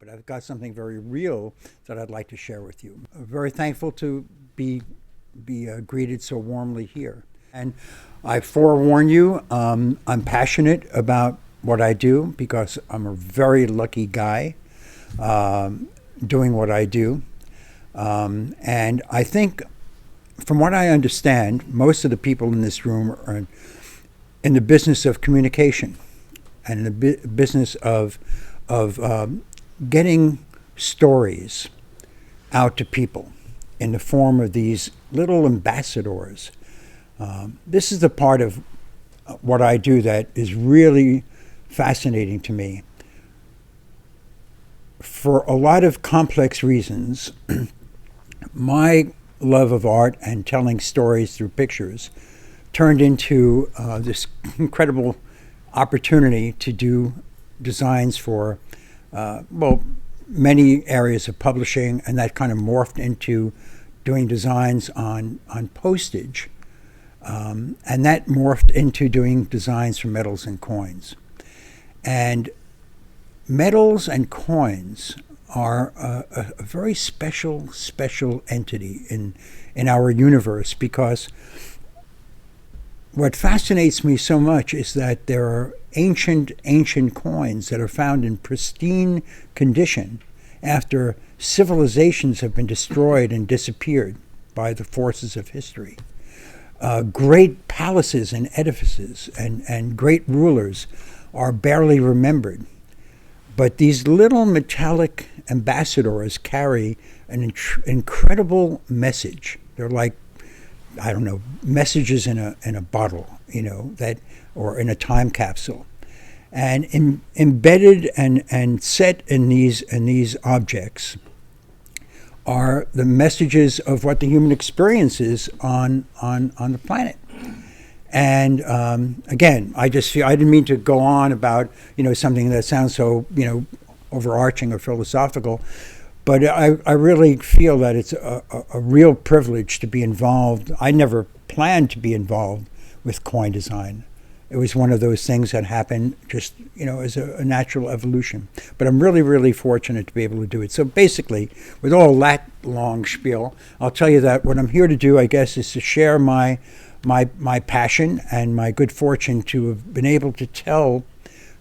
But I've got something very real that I'd like to share with you. I'm very thankful to be greeted so warmly here. And I forewarn you, I'm passionate about what I do because I'm a very lucky guy doing what I do. And I think, from what I understand, most of the people in this room are in the business of communication and in the business of getting stories out to people in the form of these little ambassadors. This is the part of what I do that is really fascinating to me. For a lot of complex reasons, my love of art and telling stories through pictures turned into this incredible opportunity to do designs for many areas of publishing, and that kind of morphed into doing designs on postage, and that morphed into doing designs for medals and coins. And medals and coins are a very special entity in our universe, because what fascinates me so much is that there are ancient coins that are found in pristine condition after civilizations have been destroyed and disappeared by the forces of history. Great palaces and edifices and great rulers are barely remembered. But these little metallic ambassadors carry an incredible message. They're like, I don't know, messages in a bottle, that, or in a time capsule, and embedded and set in these objects are the messages of what the human experience is on the planet. And again, I just feel, I didn't mean to go on about something that sounds so overarching or philosophical. But I really feel that it's a real privilege to be involved. I never planned to be involved with coin design. It was one of those things that happened just, as a natural evolution. But I'm really fortunate to be able to do it. So basically, with all that long spiel, I'll tell you that what I'm here to do, I guess, is to share my passion and my good fortune to have been able to tell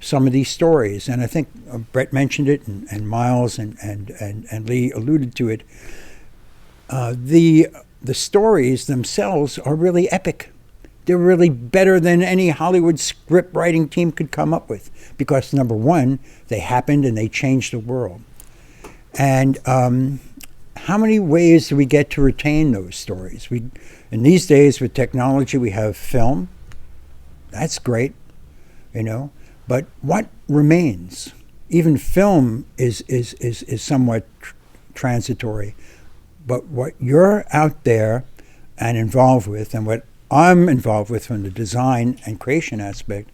some of these stories. And I think Brett mentioned it, and Miles and Lee alluded to it. The stories themselves are really epic. They're really better than any Hollywood script writing team could come up with, because number one, they happened and they changed the world. And how many ways do we get to retain those stories? In these days with technology, we have film. That's great, But what remains? Even film is somewhat transitory. But what you're out there and involved with, and what I'm involved with from the design and creation aspect,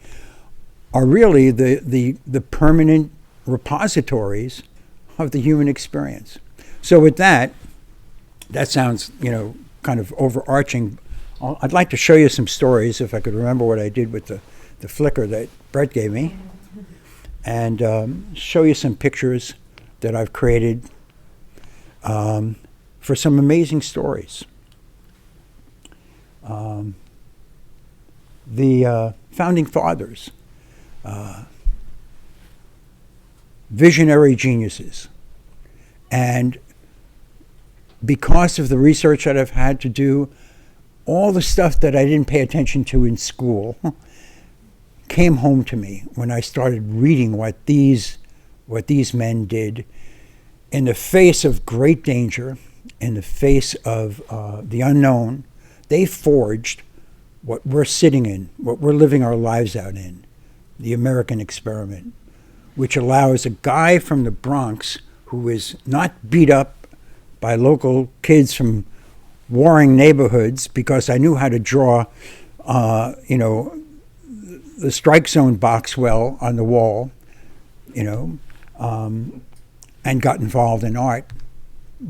are really the permanent repositories of the human experience. So with that sounds, kind of overarching. I'd like to show you some stories, if I could remember what I did with the flicker that Brett gave me, and show you some pictures that I've created for some amazing stories. The founding fathers, visionary geniuses, and because of the research that I've had to do, all the stuff that I didn't pay attention to in school came home to me when I started reading what these men did in the face of great danger, in the face of the unknown. They forged what we're sitting in, what we're living our lives out in, the American experiment, which allows a guy from the Bronx who is not beat up by local kids from warring neighborhoods, because I knew how to draw, the strike zone box well on the wall, and got involved in art,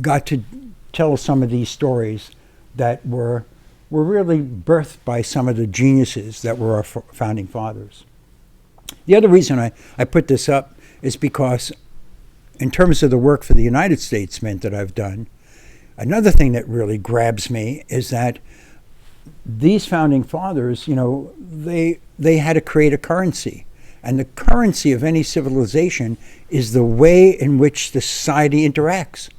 got to tell some of these stories that were really birthed by some of the geniuses that were our founding fathers. The other reason I put this up is because in terms of the work for the United States Mint that I've done, another thing that really grabs me is that these founding fathers, they had to create a currency. And the currency of any civilization is the way in which the society interacts.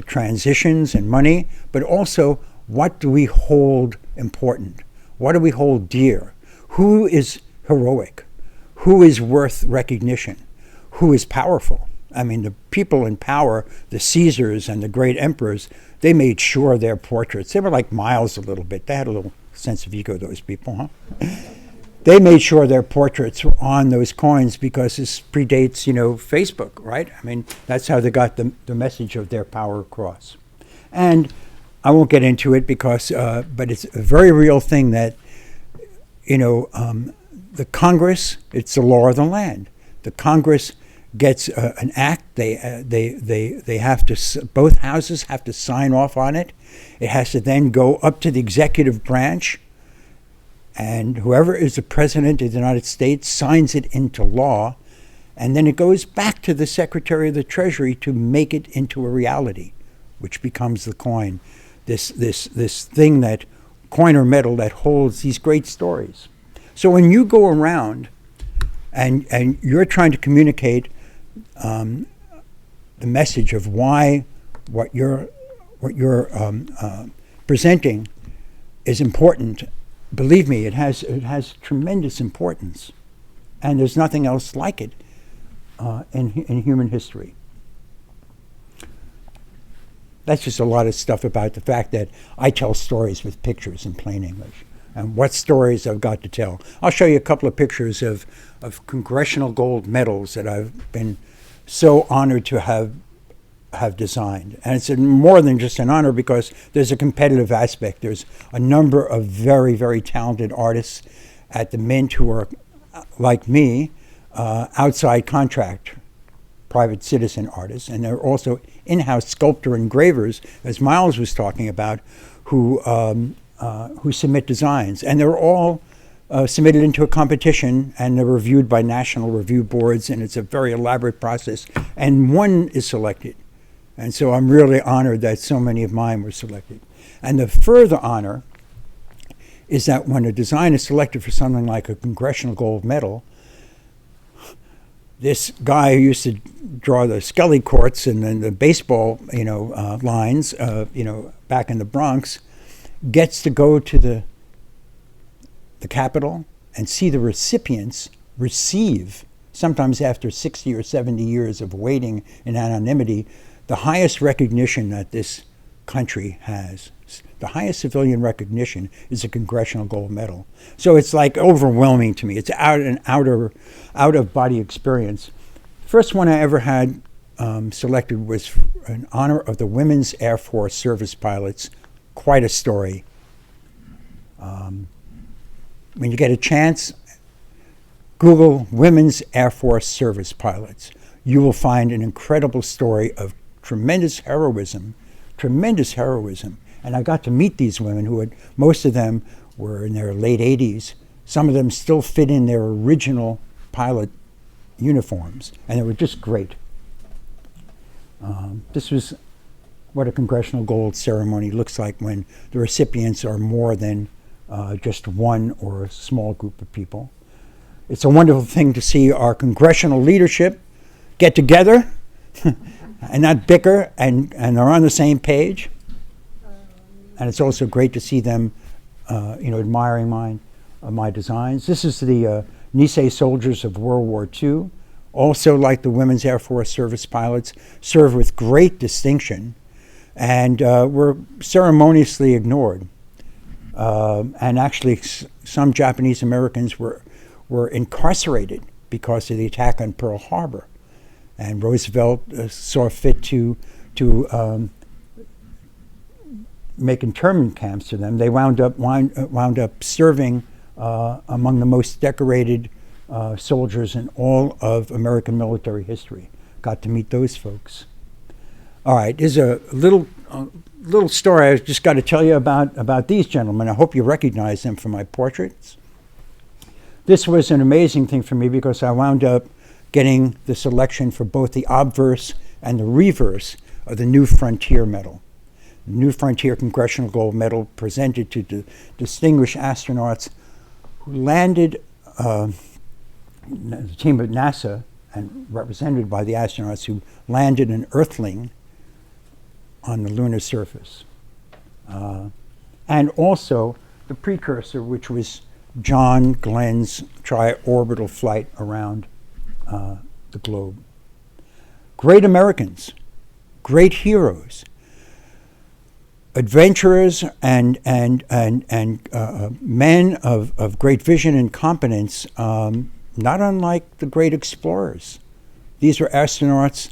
Transitions and money, but also what do we hold important? What do we hold dear? Who is heroic? Who is worth recognition? Who is powerful? I mean, the people in power, the Caesars and the great emperors, they made sure their portraits, they were like Miles a little bit. They had a little sense of ego, those people, huh? They made sure their portraits were on those coins because this predates, Facebook, right? I mean, that's how they got the message of their power across. And I won't get into it because, but it's a very real thing that, the Congress, it's the law of the land. The Congress gets an act. They have to, both houses have to sign off on it. It has to then go up to the executive branch, and whoever is the president of the United States signs it into law, and then it goes back to the Secretary of the Treasury to make it into a reality, which becomes the coin. This thing, that coin or metal that holds these great stories. So when you go around and you're trying to communicate the message of why what you're presenting is important, believe me, it has tremendous importance, and there's nothing else like it in human history. That's just a lot of stuff about the fact that I tell stories with pictures in plain English, and what stories I've got to tell. I'll show you a couple of pictures of Congressional Gold Medals that I've been so honored to have designed. And it's more than just an honor because there's a competitive aspect. There's a number of very, very talented artists at the Mint who are, like me, outside contract, private citizen artists. And there are also in-house sculptor engravers, as Miles was talking about, who submit designs. And they're all submitted into a competition, and they're reviewed by national review boards, and it's a very elaborate process. And one is selected. And so I'm really honored that so many of mine were selected. And the further honor is that when a design is selected for something like a Congressional Gold Medal, this guy who used to draw the Skelly courts and then the baseball, lines, back in the Bronx, gets to go to the Capitol and see the recipients receive, sometimes after 60 or 70 years of waiting in anonymity, the highest recognition that this country has. The highest civilian recognition is a Congressional Gold Medal. So it's like overwhelming to me. It's out of body experience. First one I ever had selected was in honor of the Women's Air Force Service Pilots. Quite a story. When you get a chance, Google Women's Air Force Service Pilots. You will find an incredible story of tremendous heroism. And I got to meet these women who had, most of them were in their late 80s. Some of them still fit in their original pilot uniforms, and they were just great. This was what a Congressional Gold ceremony looks like when the recipients are more than just one or a small group of people. It's a wonderful thing to see our congressional leadership get together and not bicker, and are on the same page. And it's also great to see them, admiring my designs. This is the Nisei soldiers of World War II. Also, like the Women's Air Force Service Pilots, served with great distinction and were ceremoniously ignored. And actually, some Japanese Americans were incarcerated because of the attack on Pearl Harbor. And Roosevelt saw fit to make internment camps to them. They wound up serving among the most decorated soldiers in all of American military history. Got to meet those folks. All right, here's a little story I just got to tell you about these gentlemen. I hope you recognize them from my portraits. This was an amazing thing for me because I wound up getting the selection for both the obverse and the reverse of the New Frontier Medal. The New Frontier Congressional Gold Medal presented to distinguished astronauts who landed, the team of NASA, and represented by the astronauts who landed an Earthling on the lunar surface. And also the precursor, which was John Glenn's tri-orbital flight around the globe. Great Americans, great heroes, adventurers and men of great vision and competence, not unlike the great explorers. These were astronauts,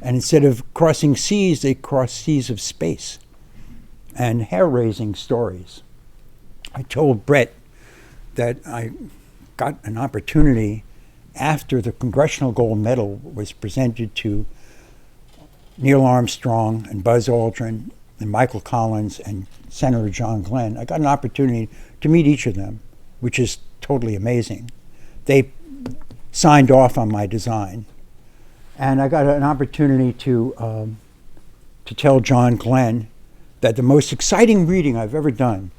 and instead of crossing seas, they crossed seas of space. And hair-raising stories. I told Brett that I got an opportunity after the Congressional Gold Medal was presented to Neil Armstrong and Buzz Aldrin and Michael Collins and Senator John Glenn. I got an opportunity to meet each of them, which is totally amazing. They signed off on my design. And I got an opportunity to tell John Glenn that the most exciting reading I've ever done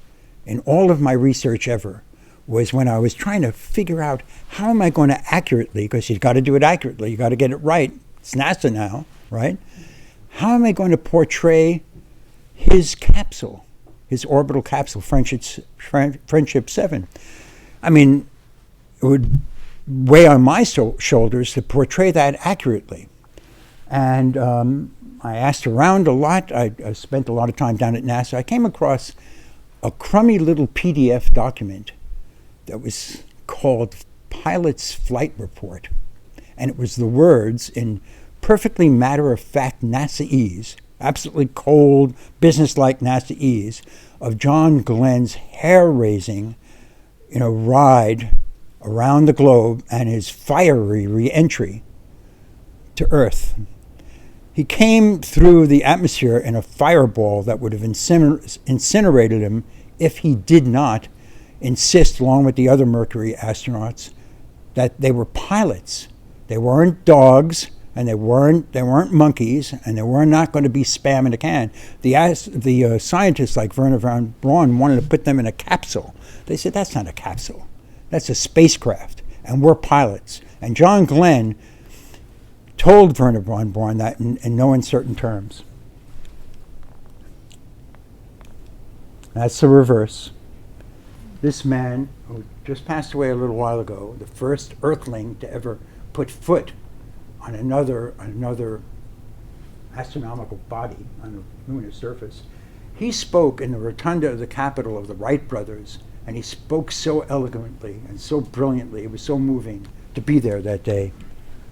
in all of my research ever was when I was trying to figure out how am I going to accurately, because you've got to do it accurately, you got to get it right. It's NASA now, right? How am I going to portray his capsule, his orbital capsule, Friendship 7? I mean, it would weigh on my shoulders to portray that accurately. And I asked around a lot. I spent a lot of time down at NASA. I came across a crummy little PDF document that was called Pilot's Flight Report. And it was the words in perfectly matter-of-fact NASA-ese, absolutely cold, business-like NASA-ese, of John Glenn's hair-raising, ride around the globe and his fiery re-entry to Earth. He came through the atmosphere in a fireball that would have incinerated him if he did not insist, along with the other Mercury astronauts, that they were pilots. They weren't dogs, and they weren't monkeys, and they were not going to be spam in a can. The scientists like Werner von Braun wanted to put them in a capsule. They said, that's not a capsule. That's a spacecraft, and we're pilots. And John Glenn told Werner von Braun that in no uncertain terms. That's the reverse. This man, who just passed away a little while ago, the first Earthling to ever put foot on another astronomical body on the lunar surface, he spoke in the rotunda of the Capitol of the Wright brothers, and he spoke so eloquently and so brilliantly. It was so moving to be there that day.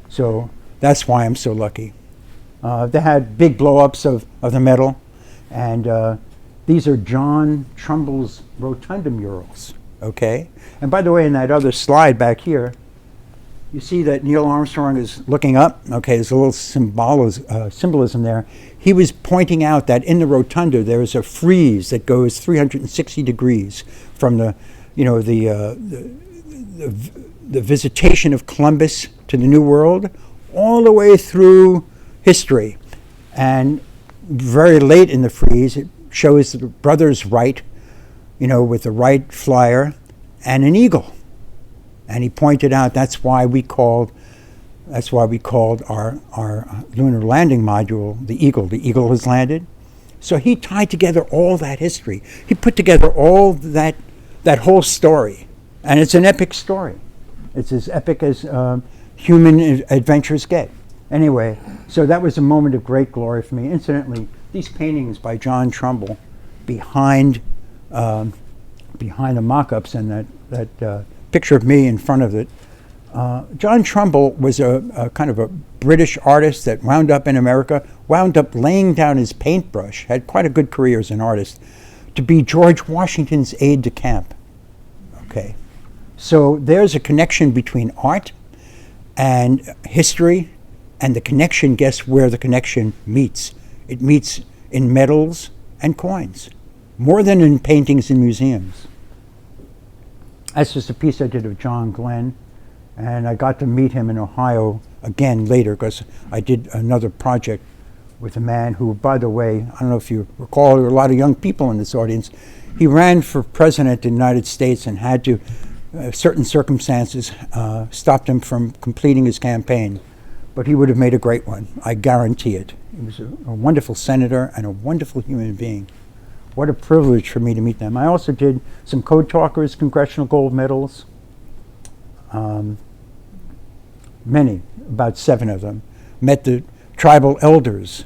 So that's why I'm so lucky. They had big blow-ups of the medal, and these are John Trumbull's rotunda murals, okay? And by the way, in that other slide back here, you see that Neil Armstrong is looking up. Okay, there's a little symbolism there. He was pointing out that in the rotunda there is a frieze that goes 360 degrees from the visitation of Columbus to the New World all the way through history. And very late in the frieze, it shows the brothers Wright, with the Wright flyer and an eagle. And he pointed out that's why we called our lunar landing module the Eagle. The Eagle has landed. So he tied together all that history. He put together all that whole story. And it's an epic story. It's as epic as human adventures get. Anyway, so that was a moment of great glory for me. Incidentally, these paintings by John Trumbull behind the mock-ups and that picture of me in front of it. John Trumbull was a kind of a British artist that wound up in America, wound up laying down his paintbrush, had quite a good career as an artist, to be George Washington's aide-de-camp. Okay, so there's a connection between art and history, and the connection, guess where the connection meets? It meets in medals and coins, more than in paintings in museums. That's just a piece I did of John Glenn And I got to meet him in Ohio again later, because I did another project with a man who, by the way, I don't know if you recall, there were a lot of young people in this audience. He ran for president of the United States and had to, certain circumstances stopped him from completing his campaign. But he would have made a great one, I guarantee it. He was a wonderful senator and a wonderful human being. What a privilege for me to meet them. I also did some Code Talkers Congressional Gold Medals. Many, about 7 of them. Met the tribal elders.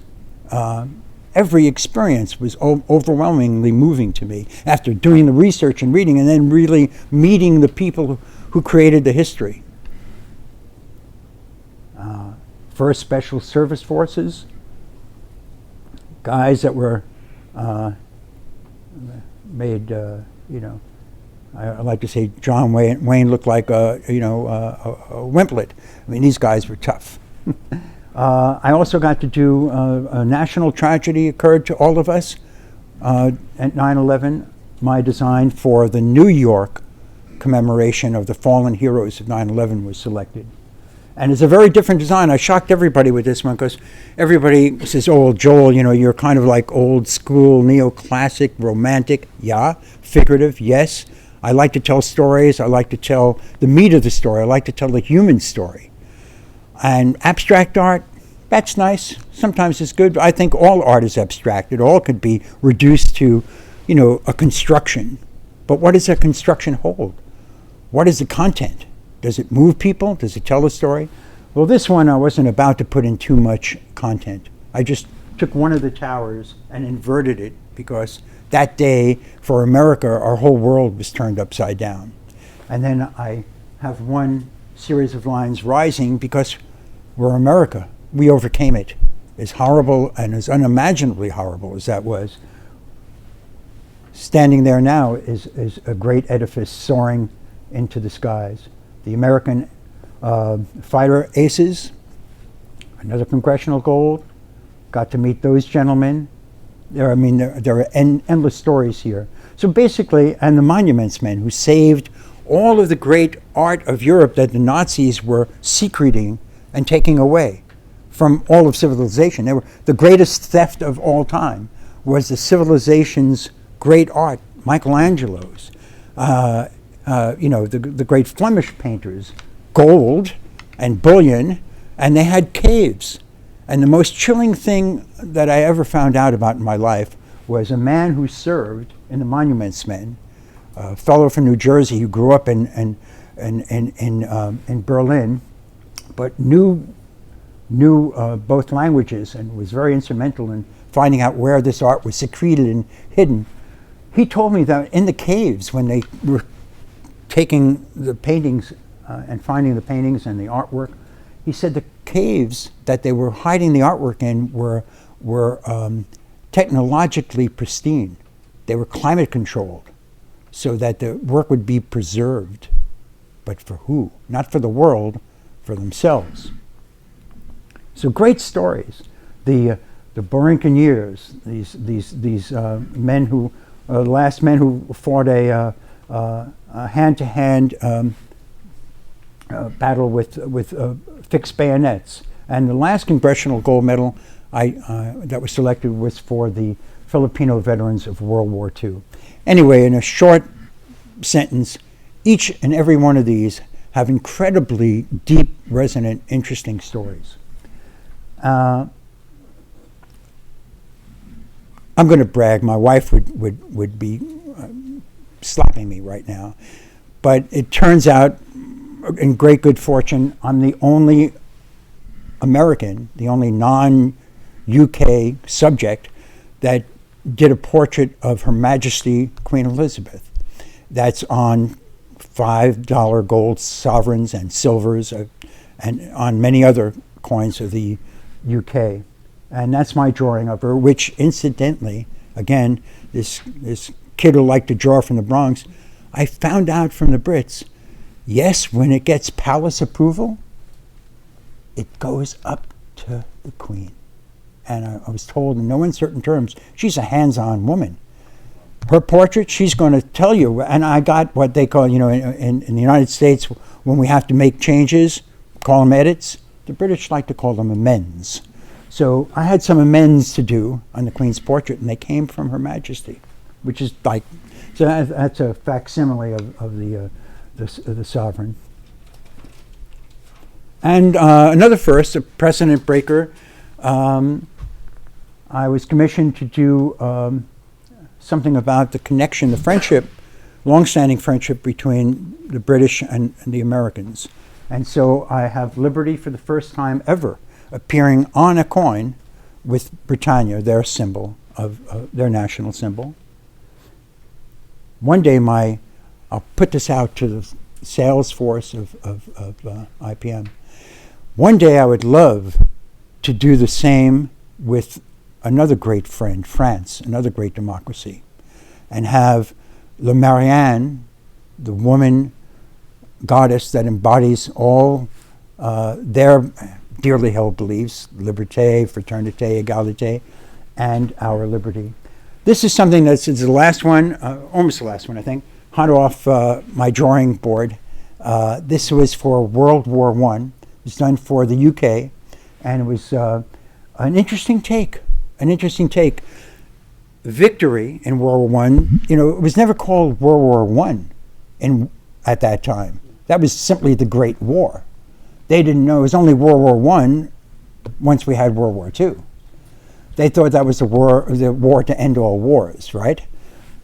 Every experience was overwhelmingly moving to me after doing the research and reading, and then really meeting the people who created the history. First Special Service Forces, guys that were made, I like to say John Wayne looked like a wimplet. I mean, these guys were tough. I also got to do a national tragedy occurred to all of us at 9/11. My design for the New York commemoration of the fallen heroes of 9/11 was selected. And it's a very different design. I shocked everybody with this one, because everybody says, oh, Joel, you're kind of like old school, neoclassic, romantic. Yeah, figurative, yes. I like to tell stories. I like to tell the meat of the story. I like to tell the human story. And abstract art, that's nice. Sometimes it's good. I think all art is abstract. It all could be reduced to, a construction. But what does that construction hold? What is the content? Does it move people? Does it tell a story? Well, this one I wasn't about to put in too much content. I just took one of the towers and inverted it, because that day for America, our whole world was turned upside down. And then I have one series of lines rising, because we're America. We overcame it. As horrible and as unimaginably horrible as that was, standing there now is a great edifice soaring into the skies. The American fighter aces, another congressional gold. Got to meet those gentlemen. There are endless stories here. So basically, and the monuments men who saved all of the great art of Europe that the Nazis were secreting and taking away from all of civilization. They were the greatest theft of all time, was the civilization's great art, Michelangelo's. The great Flemish painters, gold and bullion, and they had caves. And the most chilling thing that I ever found out about in my life was a man who served in the Monuments Men, a fellow from New Jersey who grew up in Berlin, but knew both languages and was very instrumental in finding out where this art was secreted and hidden. He told me that in the caves, when they were taking the paintings and finding the paintings and the artwork, he said the caves that they were hiding the artwork in were technologically pristine. They were climate controlled so that the work would be preserved. But for who? Not for the world, for themselves. So great stories. The Borinqueniers, these men who, last men who fought a hand-to-hand battle with fixed bayonets. And the last Congressional Gold Medal that was selected was for the Filipino veterans of World War II. Anyway, in a short sentence, each and every one of these have incredibly deep, resonant, interesting stories. I'm going to brag. My wife would be slapping me right now. But it turns out, in great good fortune, I'm the only American, the only non-UK subject that did a portrait of Her Majesty Queen Elizabeth. That's on $5 gold sovereigns and silvers and on many other coins of the UK. And that's my drawing of her, which incidentally, again, this kid who liked to draw from the Bronx, I found out from the Brits, yes, when it gets palace approval, it goes up to the Queen. And I was told in no uncertain terms, she's a hands-on woman. her portrait, she's going to tell you, and I got what they call, in the United States, when we have to make changes, call them edits. The British like to call them amends. So I had some amends to do on the Queen's portrait, and they came from Her Majesty, which is like, so that's a facsimile of the sovereign. And another first, a precedent breaker. I was commissioned to do something about the connection, the friendship, long-standing friendship between the British and the Americans. And so I have Liberty for the first time ever appearing on a coin with Britannia, their symbol, of their national symbol. One day I'll put this out to the sales force of IPM. One day I would love to do the same with another great friend, France, another great democracy, and have Le Marianne, the woman goddess that embodies all their dearly held beliefs, liberté, fraternité, égalité, and our liberty. This is something that's the last one, almost the last one, I think, hot off my drawing board. This was for World War I. It was done for the UK, and it was an interesting take. Victory in World War I, it was never called World War I at that time. That was simply the Great War. They didn't know it was only World War I once we had World War II. They thought that was the war to end all wars, right?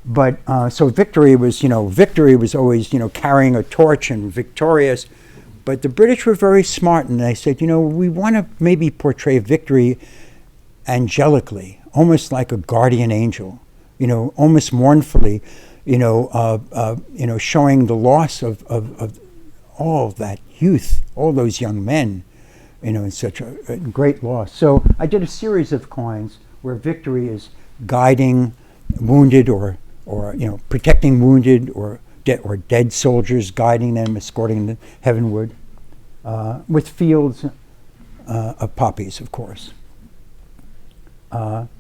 But so victory was always, carrying a torch and victorious. But the British were very smart, and they said, we want to maybe portray victory angelically, almost like a guardian angel, almost mournfully, showing the loss of all that youth, all those young men, in such a great loss. So I did a series of coins where victory is guiding wounded or protecting wounded or dead soldiers, guiding them, escorting them heavenward, with fields of poppies, of course.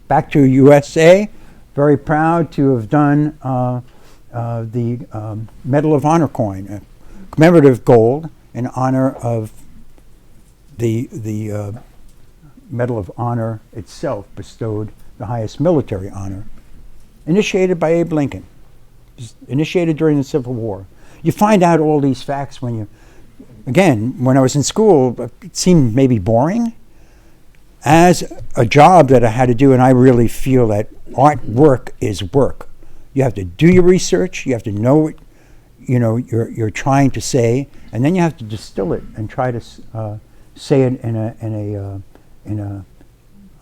Back to USA, very proud to have done the Medal of Honor coin, a commemorative gold in honor of the Medal of Honor itself, bestowed the highest military honor, initiated by Abe Lincoln, initiated during the Civil War. You find out all these facts when I was in school, it seemed maybe boring. As a job that I had to do, and I really feel that artwork is work. You have to do your research, you have to know what you're trying to say, and then you have to distill it and try to say it in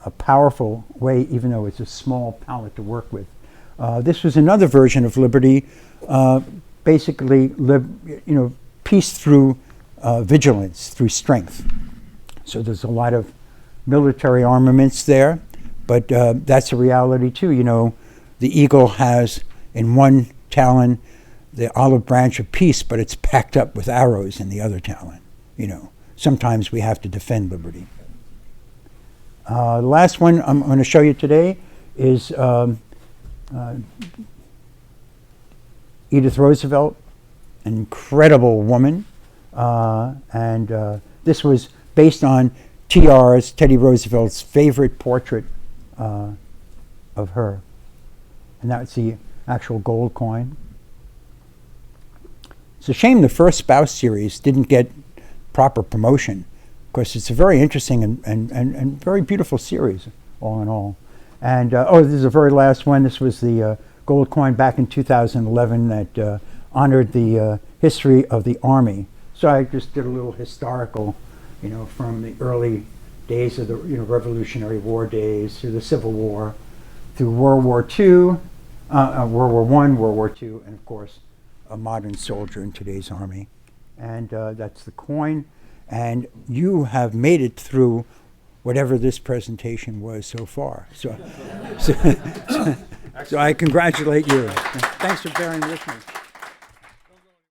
a powerful way, even though it's a small palette to work with. This was another version of liberty, basically peace through vigilance, through strength. So there's a lot of military armaments there, but that's a reality too. The eagle has in one talon the olive branch of peace, but it's packed up with arrows in the other talon. Sometimes we have to defend liberty. The last one I'm going to show you today is Edith Roosevelt, an incredible woman, and this was based on Teddy Roosevelt's favorite portrait of her, and that's the actual gold coin. It's a shame the first Spouse series didn't get proper promotion, because it's a very interesting and very beautiful series, all in all. And this is the very last one. This was the gold coin back in 2011 that honored the history of the Army. So I just did a little historical, from the early days of the Revolutionary War days through the Civil War, through World War II, World War I, World War II, and of course a modern soldier in today's Army. And that's the coin. And you have made it through whatever this presentation was so far. So I congratulate you. Thanks for bearing with me.